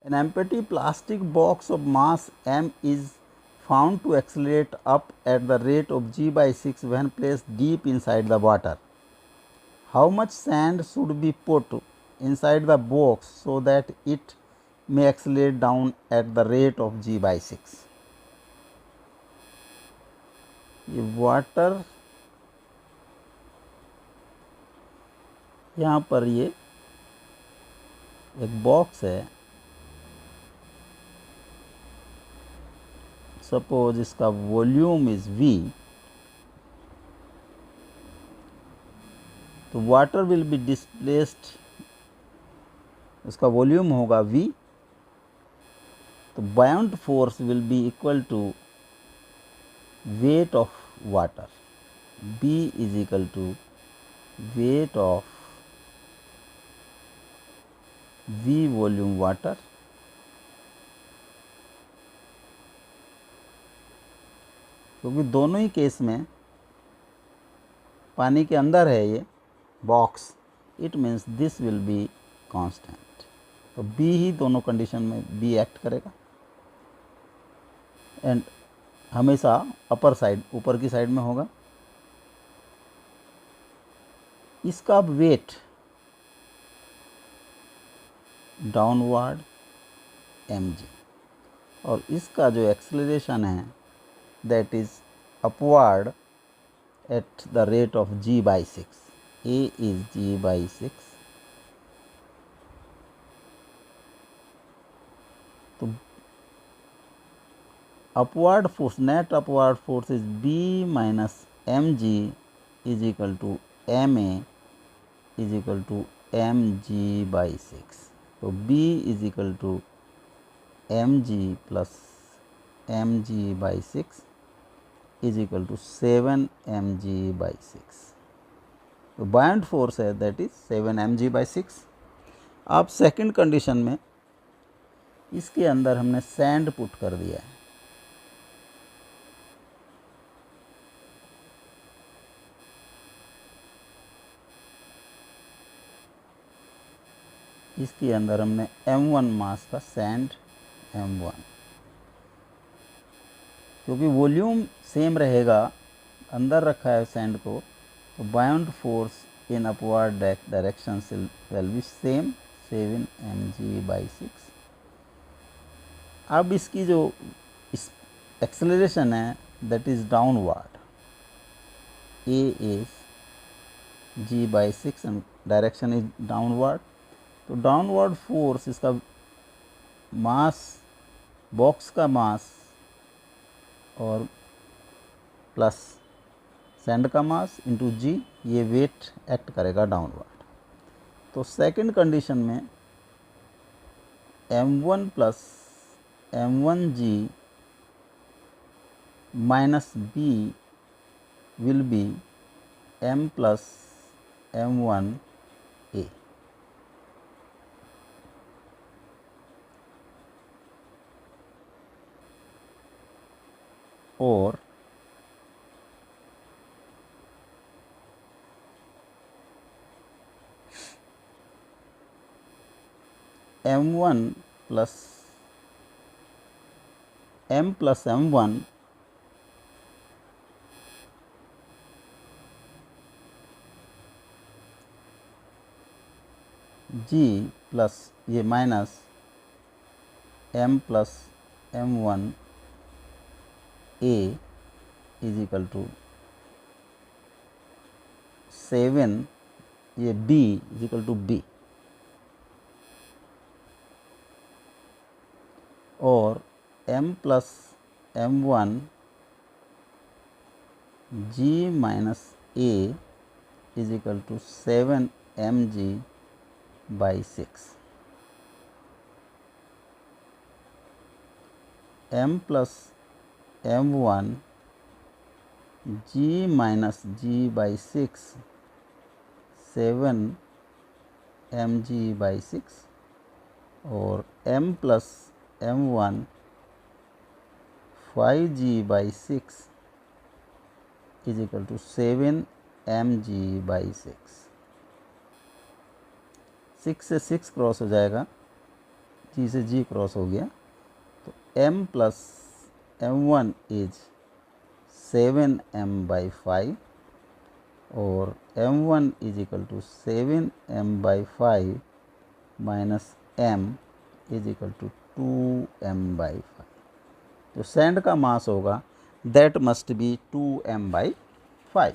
An empty plastic box of mass m is found to accelerate up at the rate of g by 6 when placed deep inside the water. How much sand should be put inside the box so that it may accelerate down at the rate of g by 6? ये water यहाँ पर ये एक box है, suppose इसका volume is v, तो water will be displaced, उसका volume होगा v, तो bound force will be equal to weight of water, b is equal to weight of v volume water क्योंकि दोनों ही केस में पानी के अंदर है ये box, it means this will be constant, तो b ही दोनों कंडीशन में b एक्ट करेगा एंड हमेशा अपर साइड, ऊपर की साइड में होगा। इसका वेट डाउनवर्ड mg और इसका जो एक्सेलरेशन है that is upward at the rate of g by 6, a is g by 6, तो upward force, net upward force is b minus mg is equal to ma is equal to mg by 6, तो b is equal to mg plus mg by 6 is equal to 7 mg by 6, तो bound force है that is 7 mg by 6। अब second condition में इसके अंदर हमने sand put कर दिया है, इसके अंदर हमने m1 मास का सैंड m1, क्योंकि वॉल्यूम सेम रहेगा, अंदर रखा है सैंड को, तो bound force in upward direction will be same 7 mg by 6। अब इसकी जो इस एक्सेलरेशन है that is downward, a is g by 6 and direction is downward, तो डाउनवर्ड फोर्स इसका मास, बॉक्स का मास और प्लस सैंड का मास इंटू जी, ये वेट एक्ट करेगा डाउनवर्ड। तो सेकंड कंडीशन में m1 plus m1g minus b will be m plus m1a, और m1 plus m plus m1 g plus ये minus m plus m1 a is equal to 7, ये b is equal to b, और m plus m1 g minus a is equal to 7 mg by 6, m plus m1 g minus g by 6 7 mg by 6, और m plus m1 5g by 6 is equal to 7 mg by 6। 6 से 6 cross हो जाएगा, G से G cross हो गया, तो m plus m1 is 7m/5 और m1 is equal to 7m/5 minus m is equal to 2m/5। तो सैंड का मास होगा दैट मस्ट बी 2m/5।